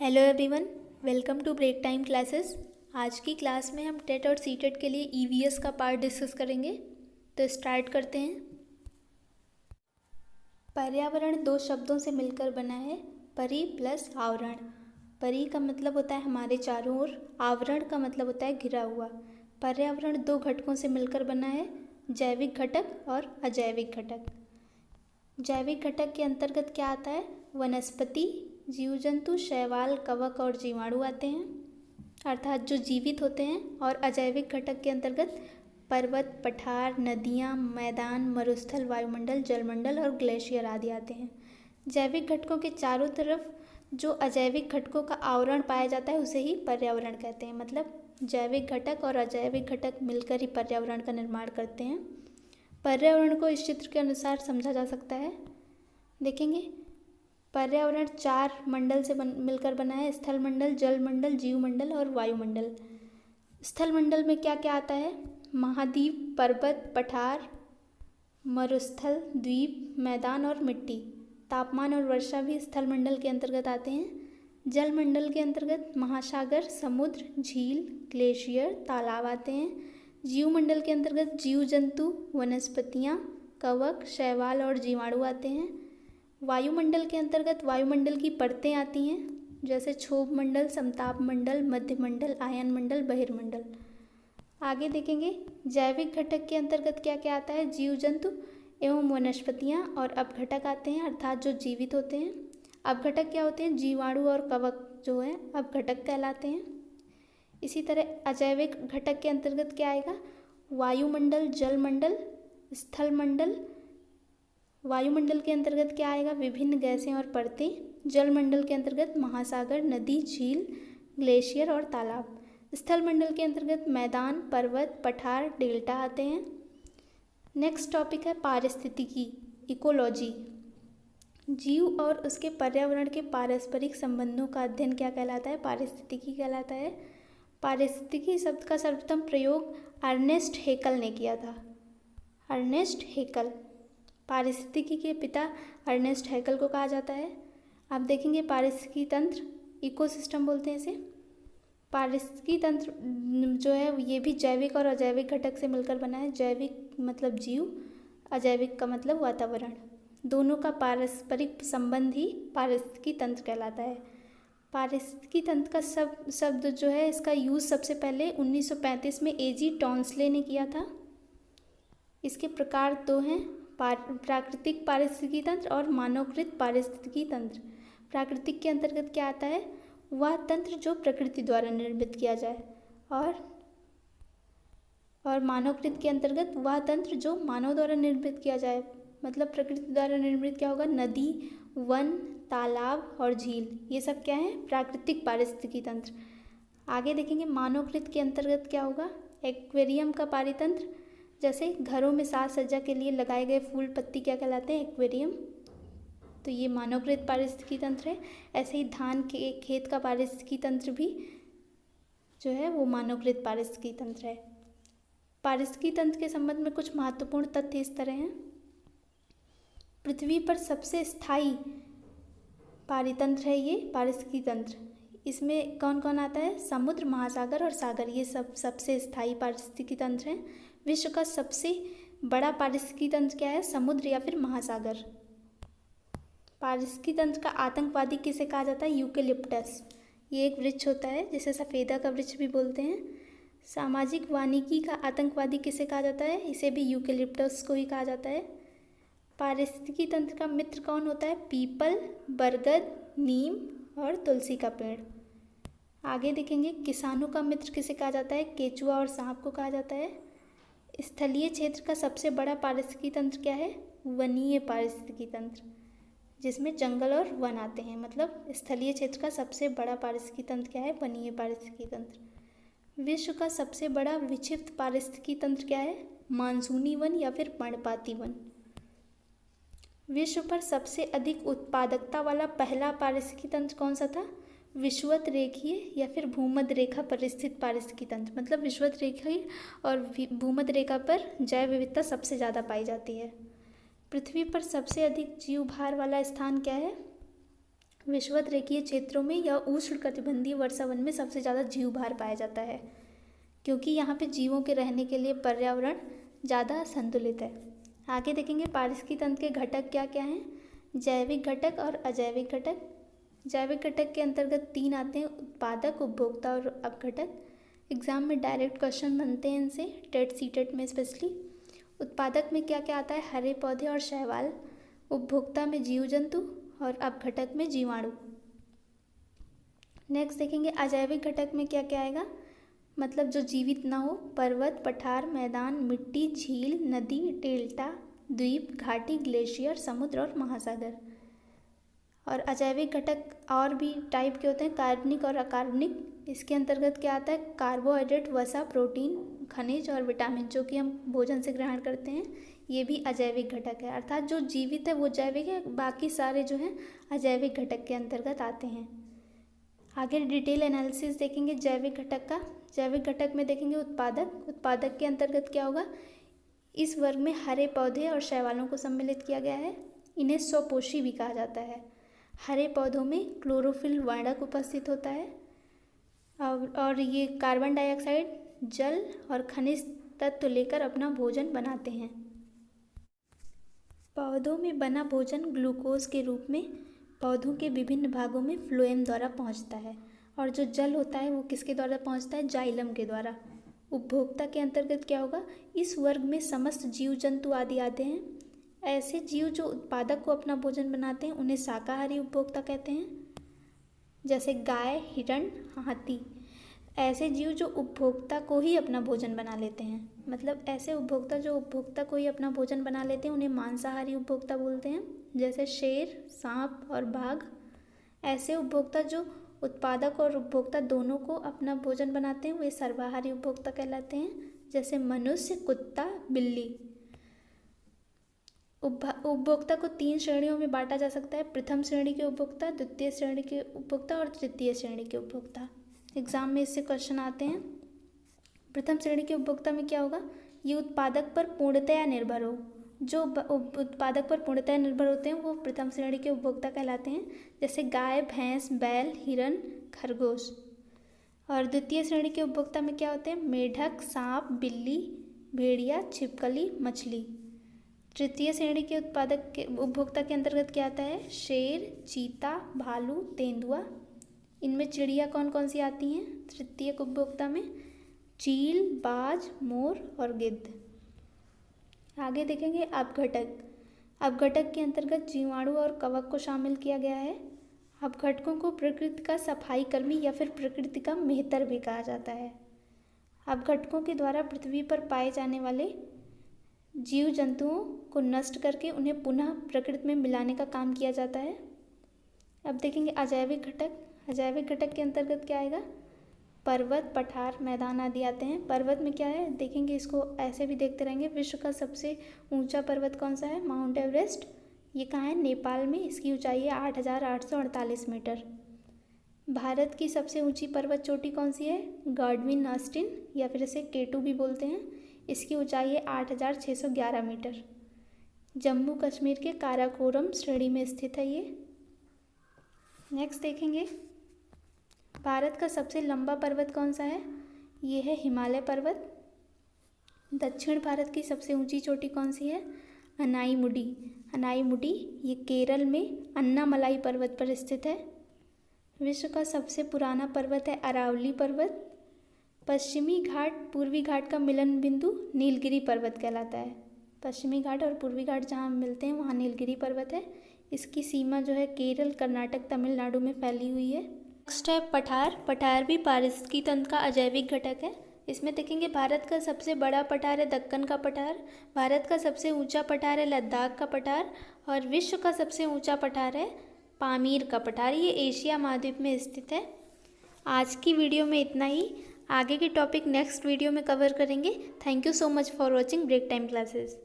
Hello everyone, welcome to Break Time Classes. आज की class में हम टेट और सीटेट के लिए ईवीएस का पार्ट डिस्कस करेंगे। तो स्टार्ट करते हैं। पर्यावरण दो शब्दों से मिलकर बना है, परि प्लस आवरण। परि का मतलब होता है हमारे चारों ओर, आवरण का मतलब होता है घिरा हुआ। पर्यावरण दो घटकों से मिलकर बना है, जैविक घटक और अजैविक घटक। जैविक घटक के अंतर्गत क्या आता है? वनस्पति, जीव जंतु, शैवाल, कवक और जीवाणु आते हैं, अर्थात जो जीवित होते हैं। और अजैविक घटक के अंतर्गत पर्वत, पठार, नदियाँ, मैदान, मरुस्थल, वायुमंडल, जलमंडल और ग्लेशियर आदि आते हैं। जैविक घटकों के चारों तरफ जो अजैविक घटकों का आवरण पाया जाता है उसे ही पर्यावरण कहते हैं। मतलब जैविक घटक और अजैविक घटक मिलकर ही पर्यावरण का निर्माण करते हैं। पर्यावरण को इस चित्र के अनुसार समझा जा सकता है। देखेंगे, पर्यावरण चार मंडल से मिलकर बना है, स्थल मंडल, जल मंडल, जीव मंडल और वायुमंडल। स्थल मंडल में क्या क्या आता है? महाद्वीप, पर्वत, पठार, मरुस्थल, द्वीप, मैदान और मिट्टी। तापमान और वर्षा भी स्थल मंडल के अंतर्गत आते हैं। जल मंडल के अंतर्गत महासागर, समुद्र, झील, ग्लेशियर, तालाब आते हैं। जीव मंडल के अंतर्गत जीव जंतु, वनस्पतियाँ, कवक, शैवाल और जीवाणु आते हैं। वायुमंडल के अंतर्गत वायुमंडल की परतें आती हैं, जैसे क्षोभ मंडल, समताप मंडल, मध्य मंडल, आयन मंडल, बहिर्मंडल। आगे देखेंगे, जैविक घटक के अंतर्गत क्या क्या आता है? जीव जंतु एवं वनस्पतियाँ और अपघटक आते हैं, अर्थात जो जीवित होते हैं। अपघटक क्या होते हैं? जीवाणु और कवक जो है अपघटक कहलाते हैं। इसी तरह अजैविक घटक के अंतर्गत क्या आएगा? वायुमंडल, जल मंडल, स्थल मंडल। वायुमंडल के अंतर्गत क्या आएगा? विभिन्न गैसें और परतें। जल मंडल के अंतर्गत महासागर, नदी, झील, ग्लेशियर और तालाब। स्थल मंडल के अंतर्गत मैदान, पर्वत, पठार, डेल्टा आते हैं। नेक्स्ट टॉपिक है पारिस्थितिकी, इकोलॉजी। जीव और उसके पर्यावरण के पारस्परिक संबंधों का अध्ययन क्या कहलाता है? पारिस्थितिकी कहलाता है। पारिस्थितिकी शब्द का सर्वप्रथम प्रयोग अर्नेस्ट हेकल ने किया था। अर्नेस्ट हेकल, पारिस्थितिकी के पिता अर्नेस्ट हेकल को कहा जाता है। आप देखेंगे पारिस्थितिकी तंत्र, इकोसिस्टम बोलते हैं इसे। पारिस्थितिकी तंत्र जो है ये भी जैविक और अजैविक घटक से मिलकर बना है। जैविक मतलब जीव, अजैविक का मतलब वातावरण। दोनों का पारस्परिक संबंध ही पारिस्थितिकी तंत्र कहलाता है। पारिस्थितिकी तंत्र का शब्द जो है इसका यूज़ सबसे पहले 1935 में एजी टॉन्सले ने किया था। इसके प्रकार दो हैं, प्राकृतिक पारिस्थितिकी तंत्र और मानवकृत पारिस्थितिकी तंत्र। प्राकृतिक के अंतर्गत क्या आता है? वह तंत्र जो प्रकृति द्वारा निर्मित किया जाए, और मानवकृत के अंतर्गत वह तंत्र जो मानव द्वारा निर्मित किया जाए। मतलब प्रकृति द्वारा निर्मित क्या होगा? नदी, वन, तालाब और झील, ये सब क्या है? प्राकृतिक पारिस्थितिकी तंत्र। आगे देखेंगे मानवकृत के अंतर्गत क्या होगा? एक्वेरियम का पारितंत्र, जैसे घरों में साज सज्जा के लिए लगाए गए फूल पत्ती क्या कहलाते हैं? एक्वेरियम। तो ये मानवकृत पारिस्थितिकी तंत्र है। ऐसे ही धान के खेत का पारिस्थितिकी तंत्र भी जो है वो मानवकृत पारिस्थितिकी तंत्र है। पारिस्थितिकी तंत्र के संबंध में कुछ महत्वपूर्ण तथ्य इस तरह हैं। पृथ्वी पर सबसे स्थायी पारितंत्र है ये पारिस्थितिकी तंत्र। इसमें कौन कौन आता है? समुद्र, महासागर और सागर, ये सब सबसे स्थायी पारिस्थितिकी तंत्र हैं। विश्व का सबसे बड़ा पारिस्थितिकी तंत्र क्या है? समुद्र या फिर महासागर। पारिस्थितिकी तंत्र का आतंकवादी किसे कहा जाता है? यूकेलिप्टस। ये एक वृक्ष होता है जिसे सफ़ेदा का वृक्ष भी बोलते हैं। सामाजिक वानिकी का आतंकवादी किसे कहा जाता है? इसे भी यूकेलिप्टस को ही कहा जाता है। पारिस्थितिकी तंत्र का मित्र कौन होता है? पीपल, बरगद, नीम और तुलसी का पेड़। आगे देखेंगे किसानों का मित्र किसे कहा जाता है? केचुआ और सांप को कहा जाता है। स्थलीय क्षेत्र का सबसे बड़ा पारिस्थितिकी तंत्र क्या है? वनीय पारिस्थितिकी तंत्र, जिसमें जंगल और वन आते हैं। मतलब स्थलीय क्षेत्र का सबसे बड़ा पारिस्थितिकी तंत्र क्या है? वनीय पारिस्थितिकी तंत्र। विश्व का सबसे बड़ा विक्षिप्त पारिस्थितिकी तंत्र क्या है? मानसूनी वन या फिर पर्णपाती वन। विश्व पर सबसे अधिक उत्पादकता वाला पहला पारिस्थितिकी तंत्र कौन सा था? विषुवत रेखीय या फिर भूमध्य रेखा पर स्थित पारिस्थितिकी तंत्र। मतलब विषुवत रेखीय और भूमध्य रेखा पर जैव विविधता सबसे ज़्यादा पाई जाती है। पृथ्वी पर सबसे अधिक जीव भार वाला स्थान क्या है? विषुवत रेखीय क्षेत्रों में या उष्णकटिबंधीय वर्षावन में सबसे ज़्यादा जीव भार पाया जाता है, क्योंकि यहाँ पे जीवों के रहने के लिए पर्यावरण ज़्यादा संतुलित है। आगे देखेंगे पारिस्थितिकी तंत्र के घटक क्या क्या हैं। जैविक घटक और अजैविक घटक। जैविक घटक के अंतर्गत 3 आते हैं, उत्पादक, उपभोक्ता और अपघटक। एग्जाम में डायरेक्ट क्वेश्चन बनते हैं इनसे, टेट सीटेट में स्पेशली। उत्पादक में क्या क्या आता है, हरे पौधे और शैवाल। उपभोक्ता में जीव जंतु और अपघटक में जीवाणु। नेक्स्ट देखेंगे अजैविक घटक में क्या क्या आएगा, मतलब जो जीवित ना हो, पर्वत, पठार, मैदान, मिट्टी, झील, नदी, डेल्टा, द्वीप, घाटी, ग्लेशियर, समुद्र और महासागर। और अजैविक घटक और भी टाइप के होते हैं, कार्बनिक और अकार्बनिक। इसके अंतर्गत क्या आता है, कार्बोहाइड्रेट, वसा, प्रोटीन, खनिज और विटामिन, जो कि हम भोजन से ग्रहण करते हैं, ये भी अजैविक घटक है। अर्थात जो जीवित है वो जैविक है, बाकी सारे जो हैं अजैविक घटक के अंतर्गत आते हैं। आगे डिटेल एनालिसिस देखेंगे जैविक घटक का। जैविक घटक में देखेंगे उत्पादक। उत्पादक के अंतर्गत क्या होगा, इस वर्ग में हरे पौधे और शैवालों को सम्मिलित किया गया है। इन्हें स्वपोषी भी कहा जाता है। हरे पौधों में क्लोरोफिल वर्णक उपस्थित होता है और ये कार्बन डाइऑक्साइड, जल और खनिज तत्व लेकर अपना भोजन बनाते हैं। पौधों में बना भोजन ग्लूकोज के रूप में पौधों के विभिन्न भागों में फ्लोएम द्वारा पहुंचता है, और जो जल होता है वो किसके द्वारा पहुंचता है, जाइलम के द्वारा। उपभोक्ता के अंतर्गत क्या होगा, इस वर्ग में समस्त जीव जंतु आदि आते हैं। ऐसे जीव जो उत्पादक को अपना भोजन बनाते हैं उन्हें शाकाहारी उपभोक्ता कहते हैं, जैसे गाय, हिरण, हाथी। ऐसे जीव जो उपभोक्ता को ही अपना भोजन बना लेते हैं, मतलब ऐसे उपभोक्ता जो उपभोक्ता को ही अपना भोजन बना लेते हैं उन्हें मांसाहारी उपभोक्ता बोलते हैं, जैसे शेर, सांप और बाघ। ऐसे उपभोक्ता जो उत्पादक और उपभोक्ता दोनों को अपना भोजन बनाते हैं वे सर्वाहारी उपभोक्ता कहलाते हैं, जैसे मनुष्य, कुत्ता, बिल्ली। उपभोक्ता को 3 श्रेणियों में बांटा जा सकता है, प्रथम श्रेणी के उपभोक्ता, द्वितीय श्रेणी के उपभोक्ता और तृतीय श्रेणी के उपभोक्ता। एग्जाम में इससे क्वेश्चन आते हैं। प्रथम श्रेणी के उपभोक्ता में क्या होगा, ये उत्पादक पर पूर्णतया निर्भर हो। जो उत्पादक पर पूर्णतया निर्भर होते हैं वो प्रथम श्रेणी के उपभोक्ता कहलाते हैं, जैसे गाय, भैंस, बैल, हिरन, खरगोश। और द्वितीय श्रेणी के उपभोक्ता में क्या होते हैं, मेढक, सांप, बिल्ली, भेड़िया, छिपकली, मछली। तृतीय श्रेणी के उत्पादक के उपभोक्ता के अंतर्गत क्या आता है, शेर, चीता, भालू, तेंदुआ। इनमें चिड़िया कौन कौन सी आती हैं तृतीय उपभोक्ता में, चील, बाज, मोर और गिद्ध। आगे देखेंगे अपघटक। अपघटक के अंतर्गत जीवाणु और कवक को शामिल किया गया है। अपघटकों को प्रकृति का सफाई कर्मी या फिर प्रकृति का मेहतर भी कहा जाता है। अपघटकों के द्वारा पृथ्वी पर पाए जाने वाले जीव जंतुओं को नष्ट करके उन्हें पुनः प्रकृति में मिलाने का काम किया जाता है। अब देखेंगे अजैविक घटक। अजैविक घटक के अंतर्गत क्या आएगा, पर्वत, पठार, मैदान आदि आते हैं। पर्वत में क्या है देखेंगे, इसको ऐसे भी देखते रहेंगे। विश्व का सबसे ऊंचा पर्वत कौन सा है, माउंट एवरेस्ट। ये कहाँ है, नेपाल में। इसकी ऊंचाई है 8,848 मीटर। भारत की सबसे ऊंची पर्वत चोटी कौन सी है, गार्डविन ऑस्टिन या फिर इसे K2 भी बोलते हैं। इसकी ऊंचाई है 8,611 मीटर। जम्मू कश्मीर के काराकोरम श्रेणी में स्थित है ये। नेक्स्ट देखेंगे भारत का सबसे लंबा पर्वत कौन सा है, ये है हिमालय पर्वत। दक्षिण भारत की सबसे ऊंची चोटी कौन सी है, अनाईमुडी। अनाईमुडी ये केरल में अन्नामलाई पर्वत पर स्थित है। विश्व का सबसे पुराना पर्वत है अरावली पर्वत। पश्चिमी घाट पूर्वी घाट का मिलन बिंदु नीलगिरी पर्वत कहलाता है। पश्चिमी घाट और पूर्वी घाट जहाँ मिलते हैं वहाँ नीलगिरी पर्वत है। इसकी सीमा जो है केरल, कर्नाटक, तमिलनाडु में फैली हुई है। नेक्स्ट है पठार। पठार भी पारिस्थितिकी तंत्र का अजैविक घटक है। इसमें देखेंगे भारत का सबसे बड़ा पठार है दक्कन का पठार, भारत का सबसे ऊंचा पठार है लद्दाख का पठार, और विश्व का सबसे ऊंचा पठार है पामीर का पठार। ये एशिया महाद्वीप में स्थित है। आज की वीडियो में इतना ही। आगे के टॉपिक नेक्स्ट वीडियो में कवर करेंगे। Thank you so much for watching Break Time classes.